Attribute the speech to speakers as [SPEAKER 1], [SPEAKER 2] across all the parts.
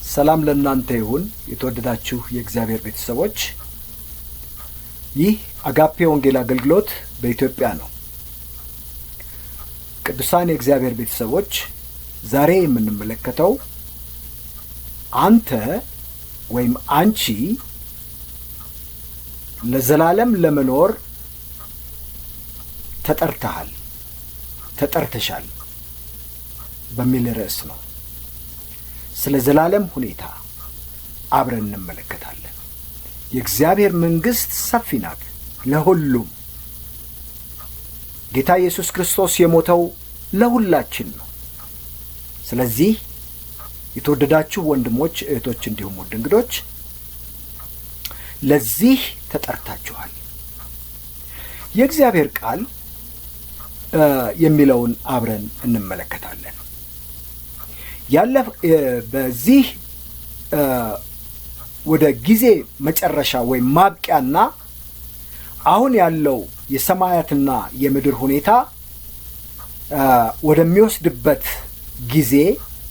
[SPEAKER 1] ሰላም ለእናንተ ይሁን የተወደዳችሁ የእግዚአብሔር ቤተሰቦች። ይህ አጋፔ ወንጌል አገልግሎት በኢትዮጵያ ነው። ቅዱሳን የእግዚአብሔር ቤተሰቦች ዛሬ የምንመለከተው አንተ ወይም አንቺ ለዘላለም ለመኖር ተጠርተሃል፣ ተጠርተሻል በሚል ርዕስ ነው። ስለ ዘላለም ሁኔታ አብረን እንመለከታለን። የእግዚአብሔር መንግሥት ሰፊ ናት፣ ለሁሉም። ጌታ ኢየሱስ ክርስቶስ የሞተው ለሁላችን ነው። ስለዚህ የተወደዳችሁ ወንድሞች፣ እህቶች እንዲሁም ውድ እንግዶች ለዚህ ተጠርታችኋል። የእግዚአብሔር ቃል የሚለውን አብረን እንመለከታለን። በዚህ ወደ ጊዜ መጨረሻ ወይም ማብቂያና አሁን ያለው የሰማያትና የምድር ሁኔታ ወደሚወስድበት ጊዜ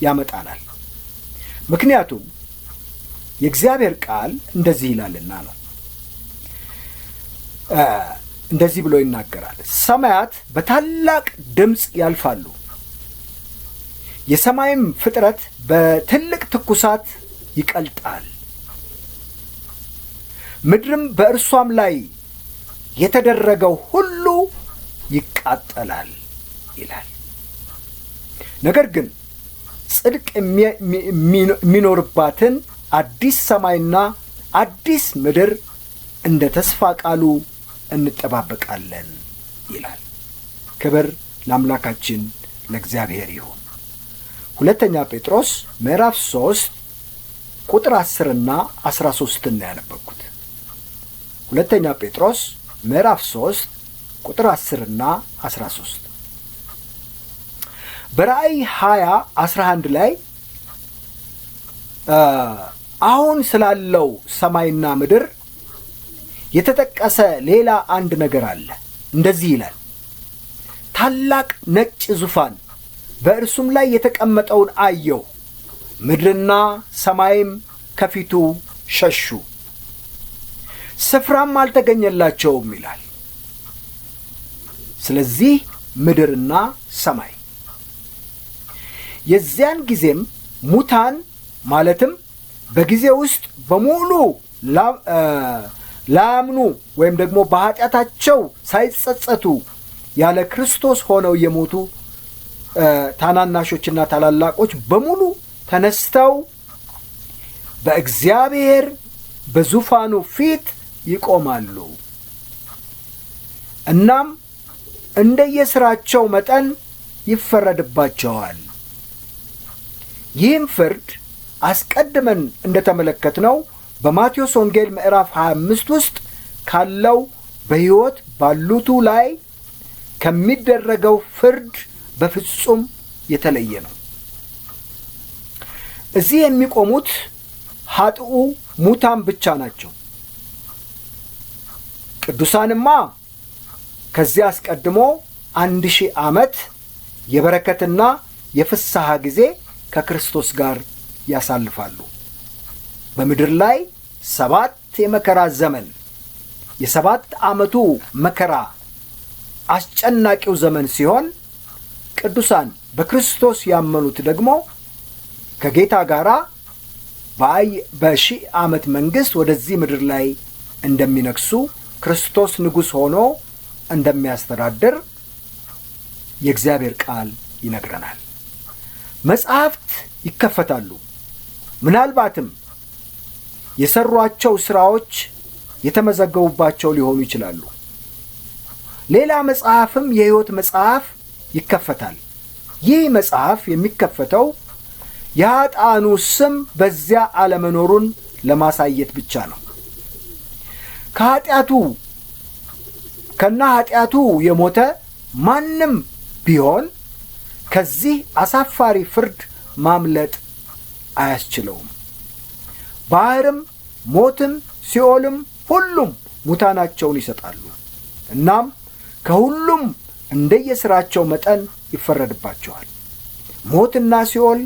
[SPEAKER 1] ያመጣናል። ምክንያቱም የእግዚአብሔር ቃል እንደዚህ ይላልና ነው። እንደዚህ ብሎ ይናገራል። ሰማያት በታላቅ ድምፅ ያልፋሉ፣ የሰማይም ፍጥረት በትልቅ ትኩሳት ይቀልጣል፣ ምድርም በእርሷም ላይ የተደረገው ሁሉ ይቃጠላል ይላል። ነገር ግን ጽድቅ የሚኖርባትን አዲስ ሰማይና አዲስ ምድር እንደ ተስፋ ቃሉ እንጠባበቃለን ይላል። ክብር ለአምላካችን ለእግዚአብሔር ይሁን። ሁለተኛ ጴጥሮስ ምዕራፍ 3 ቁጥር 10ና 13 ነው ያነበብኩት። ሁለተኛ ጴጥሮስ ምዕራፍ 3 ቁጥር 10ና 13። በራእይ 20:11 ላይ አሁን ስላለው ሰማይና ምድር የተጠቀሰ ሌላ አንድ ነገር አለ። እንደዚህ ይላል፣ ታላቅ ነጭ ዙፋን በእርሱም ላይ የተቀመጠውን አየሁ፣ ምድርና ሰማይም ከፊቱ ሸሹ፣ ስፍራም አልተገኘላቸውም ይላል። ስለዚህ ምድርና ሰማይ የዚያን ጊዜም ሙታን ማለትም በጊዜ ውስጥ በሙሉ ላያምኑ ወይም ደግሞ በኃጢአታቸው ሳይጸጸቱ ያለ ክርስቶስ ሆነው የሞቱ ታናናሾችና ታላላቆች በሙሉ ተነስተው በእግዚአብሔር በዙፋኑ ፊት ይቆማሉ። እናም እንደየሥራቸው መጠን ይፈረድባቸዋል። ይህም ፍርድ አስቀድመን እንደተመለከትነው በማቴዎስ ወንጌል ምዕራፍ 25 ውስጥ ካለው በሕይወት ባሉቱ ላይ ከሚደረገው ፍርድ በፍጹም የተለየ ነው። እዚህ የሚቆሙት ኃጥኡ ሙታን ብቻ ናቸው። ቅዱሳንማ ከዚህ አስቀድሞ 1000 ዓመት የበረከትና የፍስሐ ጊዜ ከክርስቶስ ጋር ያሳልፋሉ። በምድር ላይ 7 የመከራ ዘመን፣ የ7 ዓመቱ መከራ አስጨናቂው ዘመን ሲሆን ቅዱሳን በክርስቶስ ያመኑት ደግሞ ከጌታ ጋር በ1000 ዓመት መንግሥት ወደዚህ ምድር ላይ እንደሚነግሱ፣ ክርስቶስ ንጉሥ ሆኖ እንደሚያስተዳድር የእግዚአብሔር ቃል ይነግረናል። መጻሕፍት ይከፈታሉ። ምናልባትም የሰሯቸው ሥራዎች የተመዘገቡባቸው ሊሆኑ ይችላሉ። ሌላ መጽሐፍም የሕይወት መጽሐፍ ይከፈታል። ይህ መጽሐፍ የሚከፈተው የኃጥአኑ ስም በዚያ አለመኖሩን ለማሳየት ብቻ ነው። ከነ ኃጢአቱ የሞተ ማንም ቢሆን ከዚህ አሳፋሪ ፍርድ ማምለጥ አያስችለውም። ባሕርም፣ ሞትም፣ ሲኦልም ሁሉም ሙታናቸውን ይሰጣሉ። እናም ከሁሉም እንደየሥራቸው መጠን ይፈረድባቸዋል። ሞትና ሲኦል